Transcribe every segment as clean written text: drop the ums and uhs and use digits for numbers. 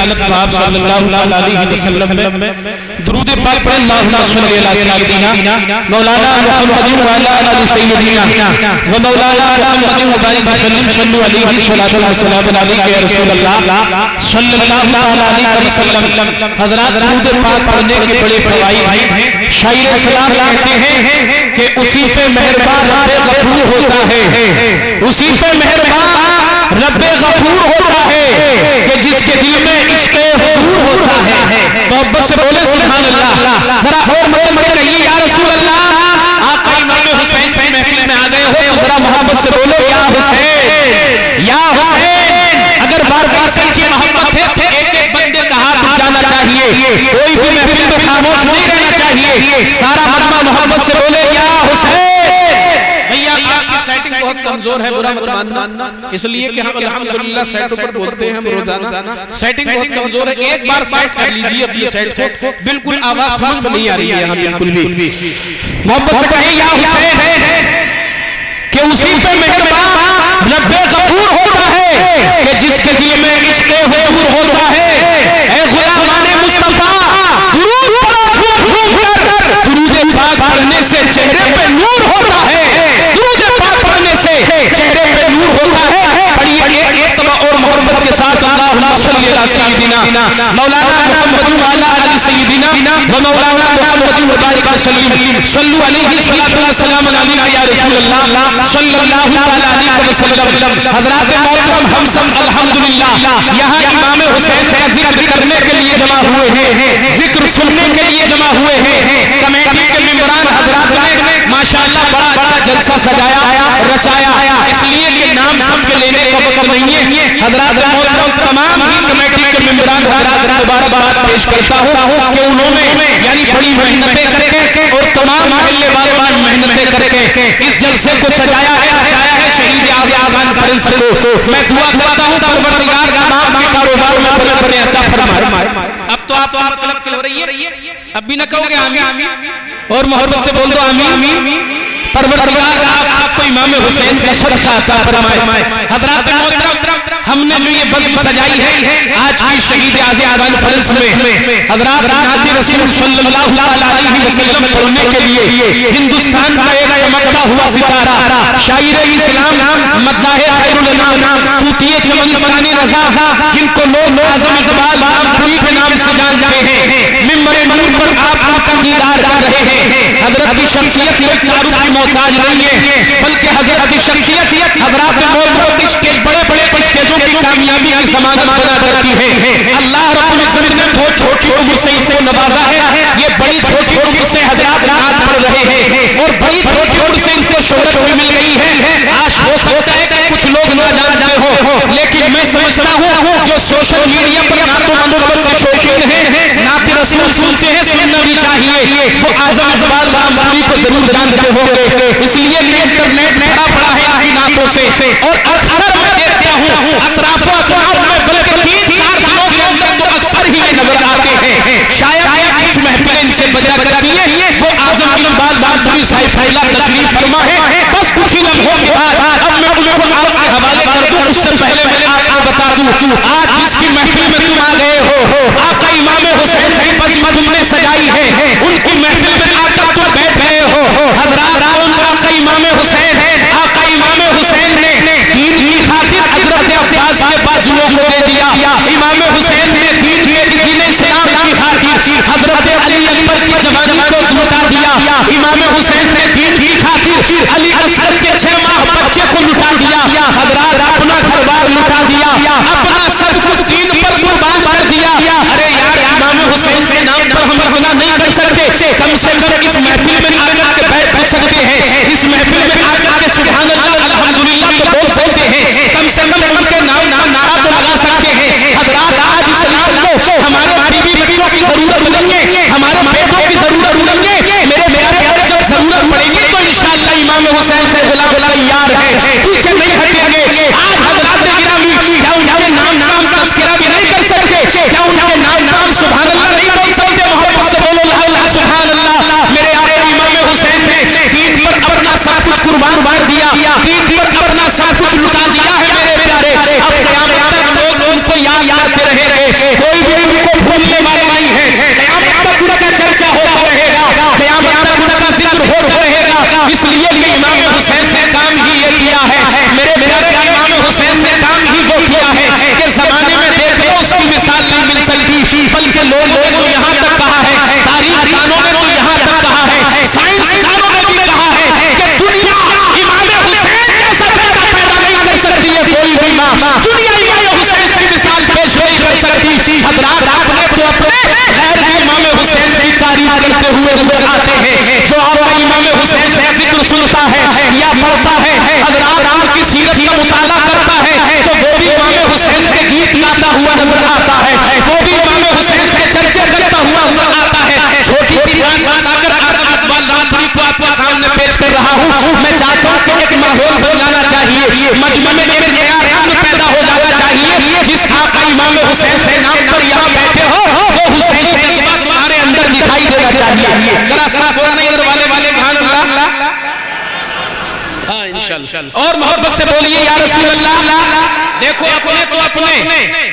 رسالت کو آپ صلی اللہ علیہ وسلم میں درود پاک پڑھ اللہم صلی علی سیدنا مولانا محمد وعلی آل سیدنا و مولانا محمد وبارک وسلم صلو علیہ صلاۃ والسلام علیک یا رسول اللہ صلی اللہ علیہ وسلم. حضرات درود پاک پڑھنے کے بڑے فوائد ہیں. شاعر سلام کہتے ہیں کہ اسی پہ مہربان رب غفور ہوتا ہے, اسی پہ مہربان رب غفور ہوتا ہے کہ جس کے دل میں عشق حضور ہوتا ہے. محبت سے بولے سبحان اللہ. ذرا اور مطلب کہیے یا رسول اللہ. آقا امام حسین کی محفل میں آ گئے ہو تو ذرا محبت سے بولو یا حسین یا حسین. اگر بار بار سچی محبت ہے تو ایک ایک بندے کا ہاتھ اٹھانا چاہیے, کوئی بھی محفل میں خاموش نہیں رہنا چاہیے. سارا مجمع محبت سے بولے یا حسین. بھیا آپ کی سیٹنگ بہت کمزور ہے, برا مت ماننا, اس لیے کہ ہم الحمدللہ سیٹوں پر بولتے ہیں ہم روزانہ. سیٹنگ بہت کمزور ہے, ایک بار سیٹ کر لیجئے اپنی سیٹ کو. بالکل آواز سمجھ میں نہیں آ رہی ہے یہاں بالکل بھی. محبت سے کہیں یا حسین کہ اسی پہ مہربان رب غفور ہوتا ہے کہ جس کے دل میں عشق حضور ہوتا ہے. اے غلامان مصطفیٰ درود پڑھو جھوم جھوم کر. درود پاک پڑھنے سے چہرے پہ نور ہوتا ہے, درود پاک پڑھنے سے چہرے پہ نور ہوتا ہے. پڑھیے ایک تبع اور محبت کے ساتھ اللہم صلی علی سیدنا مولانا محمد وعلی آل سیدنا و مولانا محمد وبارک وسلم صلو علیہ صلاۃ والسلام علیک یا رسول اللہ صلی اللہ علیہ وسلم. حضرات محترم ہم سب الحمدللہ یہاں امام حسین کا ذکر کرنے کے لیے جمع ہوئے ہیں, ذکر سننے کے لیے جمع ہوئے ہیں. کمیٹی کے ممبران حضرات نے ماشاءاللہ بڑا اچھا جلسہ سجایا رچایا, اس لیے کہ نام سب کے لینے کا وقت نہیں ہے. حضرات محترم تمام ہی کمیٹی کے ممبران حضرات مبارکباد پیش کرتا ہوں کہ انہوں نے یعنی بڑی محنتیں کر کے اور تمام محلے والوں محنتیں کر کے اس جلسے کو سجایا ہے شہید اعظم کانفرنس کو. میں دعا کرتا ہوں پروردگار تمام کے کاروبار میں برکت عطا فرمائے. اب تو آپ مطلب کہہ رہی ہے, اب بھی نہ کہو گے آمین, اور محبت سے بول دو آمین. پروردگار آپ کو امام حسین کا صدقہ عطا فرمائے. حضرات محترم ہم نے جو یہ بزم سجائی ہے آج کی شہید اعظم کانفرنس میں حضرات نعت رسول صلی اللہ علیہ وسلم پڑھنے کے لیے ہندوستان کا ایک چمکتا ہوا ستارہ شاعر اسلام مداح خیر الانام طوطی چمنستانی رضا جن کو لوگ اعظم اقبال رامپوری کے نام سے جانتے ہیں, ممبر نور پر آپ کا دیدار کر رہے ہیں. حضرت کی شخصیت کوئی تعارف کی محتاج نہیں ہے, بلکہ حضرت کی شخصیت حضرات محترم اسٹیج بڑے بڑے اسٹیجوں کی کامیابی کی ضمانت بنا کرتی ہے. اللہ رب العزت نے بہت چھوٹی عمر سے ان کو نوازا ہے. یہ بڑی چھوٹی عمر سے حضرات نعت پڑھ رہے ہیں اور بڑی چھوٹی عمر سے ان کو شہرت بھی مل گئی ہے. آج ہو سکتا ہے کہ کچھ لوگ نہ جانتے ہو, لیکن میں سمجھتا ہوں جو سوشل میڈیا پر نعت و منقبت کے شوقین ہیں, نعت رسول سنتے ہیں, سننا بھی چاہیے, وہ اعظم اقبال رامپوری کو ضرور جانتے ہوں گے. اس لیے انٹرنیٹ بھرا پڑا ہے ان کی نعتوں سے, اور اکثر میں دیکھتا ہوں اطراف و اطراف میں بلکہ 3-4 دنوں کے اندر تو اکثر ہی نظر آتے ہیں. شاید کچھ محفلیں ان سے بجا کرتی ہیں. وہ اعظم اقبال رامپوری صاحب پہلا تشریف فرما ہے. بس کچھ ہی لمحوں کے بعد اب میں ان کو آپ کے حوالے کر دوں. اس سے پہلے میں آپ کو بتا دوں آج جس کی محفل میں تم آ گئے ہو آقا امام حسین کی بزم تم نے سجائی ہے, ان کی محفل میں آ کر تم بیٹھ گئے ہو. حضرات کون آقا امام حسین ہے؟ آقا امام حسین نے دین کی خاطر حضرت عباس کے بازوؤں کو دے دیا. امام حسین نے دین اسلام کی خاطر حضرت علی اکبر کی جوانی کو لٹا دیا. امام حسین نے دین کی خاطر علی اصغر کے 6 ماہ بچے کو لٹا دیا. حضرات اپنا گھر بار لٹا دیا, اپنا سب کچھ دین پر قربان کر دیا. ارے یار امام حسین کے نام پر ہم گناہ نہیں کر سکتے, کم سے کم اس محفل میں آ کر کے بیٹھ سکتے ہیں, اس محفل میں آ کر کے سبحان اللہ الحمدللہ تو بول سکتے ہیں, کم سے کم ان کے نام کا نعرہ تو لگا سکتے ہیں. حضرات آج اسلام کو ہمارے بیوی بچوں کی ضرورت نہیں ہے, ہمارے بیٹوں کی ضرورت نہیں ہے. میرے پیارے جب ضرورت پڑے گی تو انشاءاللہ امام حسین کے غلام تیار ہے, پیچھے نہیں ہٹیں گے. آج حضرات گرامی کیا ان کے نام تذکرہ بھی نہیں کر سکتے, کیا ان کے نام سبحان اللہ نہیں بول سکتے؟ محبت سے بولو لا الہ سبحان اللہ. میرے آقا امام اور محبت سے بولیے یا رسول اللہ. دیکھو اپنے تو اپنے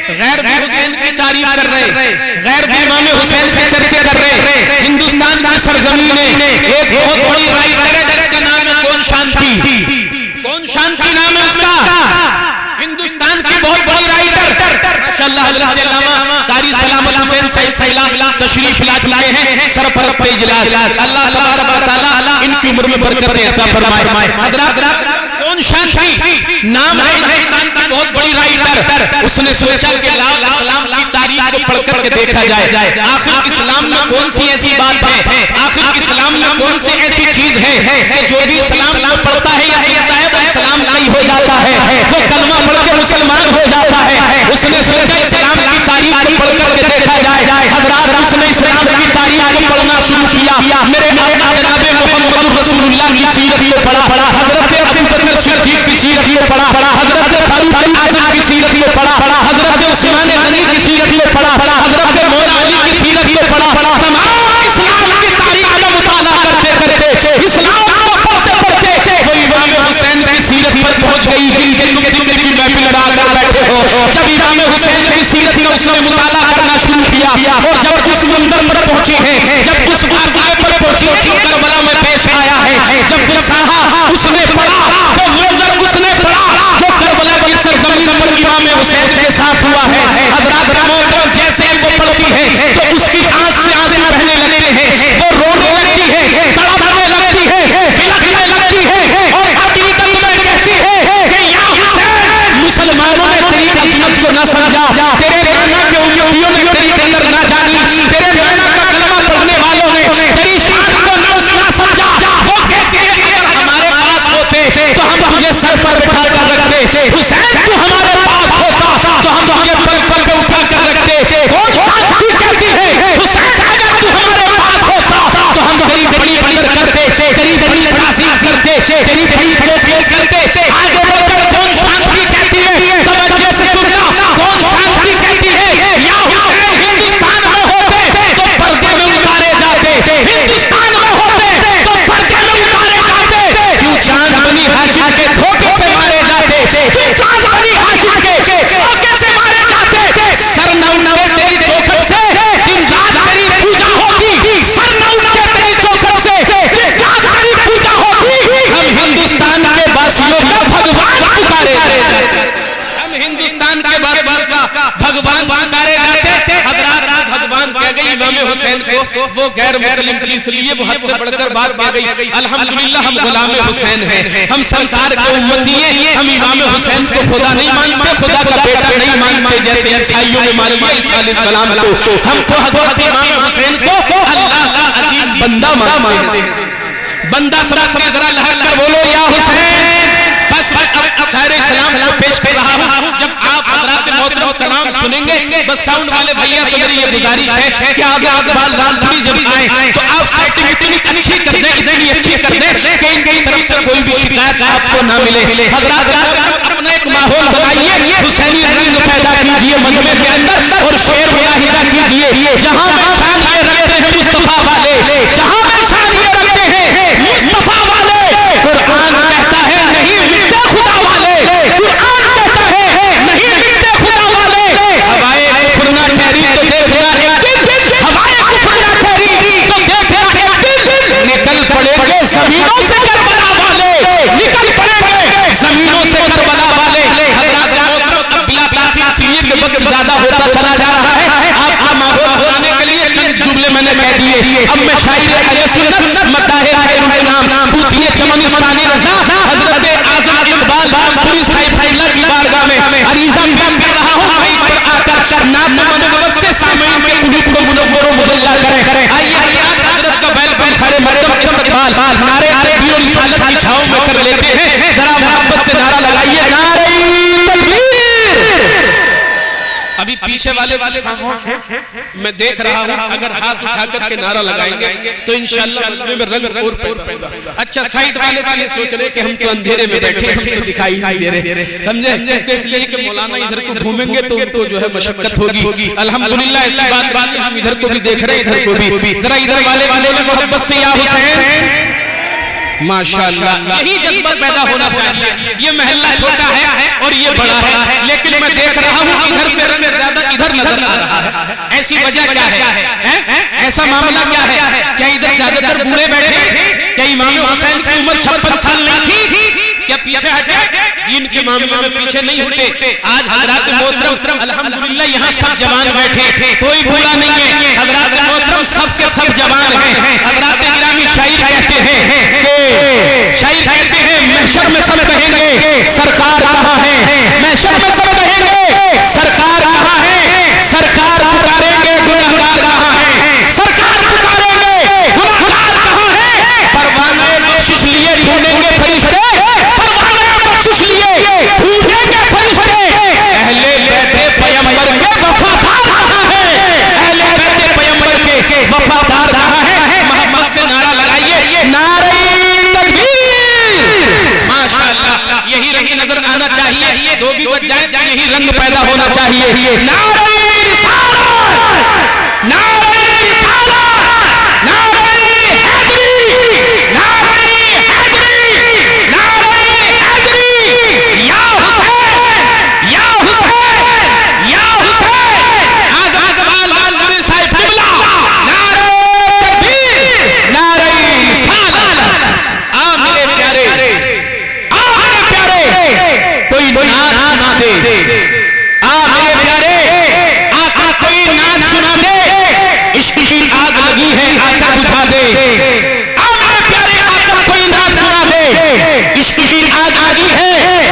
غیر بھی حسین کی تعریف کر رہے, غیر بھی امام حسین کے چرچے کر رہے. ہندوستان کی سرزمین ہے, ایک بہت بڑی رائٹر ہے جس کا نام ہے کون شانتی. کون شانتی نام ہے اس کا, ہندوستان کی بہت بڑی رائٹر ماشاءاللہ حضرت علامہ قاری سلامت حسین صاحب پہلا تشریف لا چکے ہیں, سرپرست اجلاس. اللہ تبارک و تعالی ان کی عمر میں برکت عطا فرمائے. حضرات کون شانتی نام ہے ہندوستان کی بہت بڑی رائٹر. اس نے سوچا کہ اسلام کی تاریخ کو پڑھ کر کے دیکھا جائے, آخر اسلام میں کون سی ایسی بات ہے, آخر اسلام میں کون سی ایسی چیز ہے کہ جو بھی اسلام کو پڑھتا ہے یا سنتا ہے وہ اسلام کا ہی ہو جاتا ہے, وہ کلمہ پڑھ کے مسلمان ہو جاتا ہے. اس نے سوچا اسلام کی تاریخ کو پڑھ کر کے دیکھا جائے. حضرات اس نے اسلام کی تاریخ کو پڑھنا شروع کیا. میرے آقا جناب محمد رسول اللہ کی سیرت کو پڑھا, حضرت ابو بکر صدیق کی سیرت کو پڑھا, حضرت فاروق اعظم کی سیرت کو پڑھا, حضرت عثمان غنی کی سیرت کو پڑھا, حضرت مولا علی کی سیرت کو پڑھا. تمام اسلام کی تاریخ کا مطالعہ کرتے کرتے, اسلام کو پڑھتے پڑھتے وہ امام حسین کی سیرت پر پہنچ گئی کہ تم ذکر کی محفل لڑا کر بیٹھے ہو. جب امام حسین کی سیرت کا اس نے مطالعہ کرنا شروع کیا اور جب اس منظر پر پہنچی ہے, جب اس واقعے پر پہنچی ہے جو کربلا میں پیش آیا ہے, جب وہ کہا اس نے پڑھا, وہ منظر اس نے پڑھا جو کربلا کی سرزمین پر امام حسین کے ساتھ ہوا ہے. حضرات محترم جیسے وہ پڑھتی ہے تو اس کی آنکھ سے آنسو بہنے لگتے ہیں, وہ رونے لگتی ہے, تڑپنے لگتی ہے, بلکنے لگتی ہے اور حقیقت میں کہتی ہے کہ یا حسین مسلمانوں نے تیری عظمت کو نہ سمجھا, تیرے نانا کے امتیوں نے تیری قدر نہ جانی, تیرے نانا کا کلمہ پڑھنے والوں نے تیری شان کو نہ سمجھا. وہ کہتے ہیں کہ اگر ہمارے پاس ہوتے تو ہم تجھے سر پر بٹھا کر رکھتے, حسین تو ہمارے پاس ہوتا تو ہم تجھے پل پل پہ اٹھا کر رکھتے. کون شانتی کہتی ہے حسین اگر تو ہمارے پاس ہوتا تو ہم تیری بڑی قدر کرتے, تیری بڑی تعظیم کرتے, تیری بڑی توقیر کرتے. آگے بڑھ کر کون شانتی کہتی ہے, توجہ سے سننا, کون شانتی کہتی ہے یا حسین ہندوستان میں ہوتے تو پردے میں اتارے جاتے, ہندوستان میں ہوتے تو پردے میں اتارے جاتے. کیوں چاند بنی ہاشم کے دھوکے سے مارے جاتے, کیوں چاند بنی ہاشم کے دھوکے سے مارے جاتے. سر نہ اٹھے تیری چوکھٹ سے دن رات تیری پوجا ہوتی, سر نہ اٹھے تیری چوکھٹ سے دن رات تیری پوجا ہوتی. ہم ہندوستان کے باسیوں کا بھگوان پکارے جاتے, ہم ہندوستان کے باسیوں کا بھگوان پکارے جاتے. حضرات بھگوان کہہ گئی امام حسین کو, وہ غیر مسلم کی اس لیے وہ حد سے بڑھ کر بات کہہ گئی. الحمدللہ ہم غلام حسین ہیں, ہم سرکار کے امتی ہیں, ہم امام حسین کو خدا نہیں مانتے, خدا کا بیٹا نہیں مانتے جیسے عیسائیوں نے مان لیا عیسیٰ علیہ السلام کو. ہم تو حضرت امام حسین کو اللہ کا عظیم بندہ مانتے ہیں. بندہ سمجھ کے ذرا لہر کر بولو یا حسین. بس اب سارے سلام کو پیش کر رہا ہوں. جب آپ حضرات محترم تمام سنیں گے, بس ساؤنڈ والے بھیا سے میری یہ گزارش ہے کہ آگے اقبال رامپوری جب آئیں تو آپ سیٹنگ اتنی اچھی کر دیں, اتنی اچھی کر دیں کہ ان کی طرف سے کوئی بھی شکایت آپ کو نہ ملے. حضرات اپنا ایک ماحول بنائیے, حسینی رنگ پیدا کیجئے مجمع کے اندر اور شعر ملاحظہ کیجئے. جہاں میں شان یہ رکھتے ہیں مصطفیٰ والے, جہاں میں شان یہ رکھتے ہیں مصطفیٰ والے. قرآن کہتا ہے نہیں مٹتے خدا والے, قرآن کہتا ہے نہیں مٹتے خدا والے. ہوائے کفر نہ ٹھہری تو دیکھنا ایک دن, ہوائے کفر نہ ٹھہری تو دیکھنا ایک دن. نکل پڑیں گے زمینوں سے کربلا والے, نکل پڑیں گے زمینوں سے کربلا والے. حضرات محترم اب بلا تاخیر اس لیے کہ وقت زیادہ ہوتا چلا جا رہا ہے, آپ کا ماحول بنانے کے لیے چند جملے میں نے کہہ دیے. اب میں شاعر اہل سنت مطاہر خیر الانام طوطی چمن اسمانی رضا حضرت اعظم اقبال رامپوری صاحب اللہ کی بارگاہ میں عریضہ پیش کر رہا ہوں. وہیں پر آ کر نام منورت سے سامعین کے قلوب کو منور و مجلہ کریں. آئیے حضرت کا بیل بن کھڑے مردم استقبال نعرے تکبیر و رسالت کی چھاؤں میں کر لیتے ہیں. ذرا محبت سے نعرہ لگائیے, نعرہ تکبیر. ابھی پیچھے والے میں دیکھ رہا ہوں, اگر ہاتھ اٹھا کر کے نعرہ لگائیں گے تو انشاءاللہ مجمع میں رنگ اور پیدا ہوگا. اچھا سائیڈ والے والے سوچ رہے کہ ہم تو اندھیرے میں بیٹھے, ہم تو دکھائی نہیں دے رہے, سمجھے, اس لیے کہ مولانا ادھر کو گھومیں گے تو ان کو جو ہے مشقت ہوگی. الحمدللہ ایسی بات ہم ادھر کو بھی دیکھ رہے ہیں, ادھر کو بھی. ذرا ادھر والے والے نے محبت سے یا حسین, ماشاءاللہ یہی جذبہ پیدا ہونا چاہیے. یہ محلہ چھوٹا ہے اور یہ بڑا ہے، لیکن میں دیکھ رہا ہوں ادھر سے رنگ زیادہ ادھر نظر آ رہا ہے. ایسی وجہ کیا ہے؟ ایسا معاملہ کیا ہے؟ کیا ادھر زیادہ تر بوڑھے بیٹھے؟ کیا امام حسین کی عمر 56 سال نہیں تھی؟ کیا پیچھے ہٹے؟ دین کے معاملے میں پیچھے نہیں ہوتے. آج حضرات محترم الحمدللہ یہاں سب جوان بیٹھے، کوئی بوڑھا نہیں ہے. حضرات محترم سب کے سب جوان ہیں. حضرات گرامی شاعر کہتے ہیں محشر میں سب کہیں گے سرکار کہاں ہے؟ محشر میں سب کہیں گے سرکار کہاں ہے؟ سرکار پکاریں گے گناہگار کہاں ہے؟ سرکار پکاریں گے گناہگار کہاں ہے؟ پروانہ بخشش لیے ڈھونڈیں گے فرشتے، پروانہ بخشش لیے ڈھونڈیں گے فرشتے. اہل بیت پیغمبر کے وفادار کہاں ہے؟ اہل بیت پیغمبر کے وفادار کہاں ہے؟ محمد سے نعرہ لگائیے، نعرہ تکبیر. ماشاءاللہ یہی رنگ نظر آنا چاہیے. جو بھی بچ جائے یہی رنگ پیدا ہونا چاہیے. نعرہ رسالت، نعرہ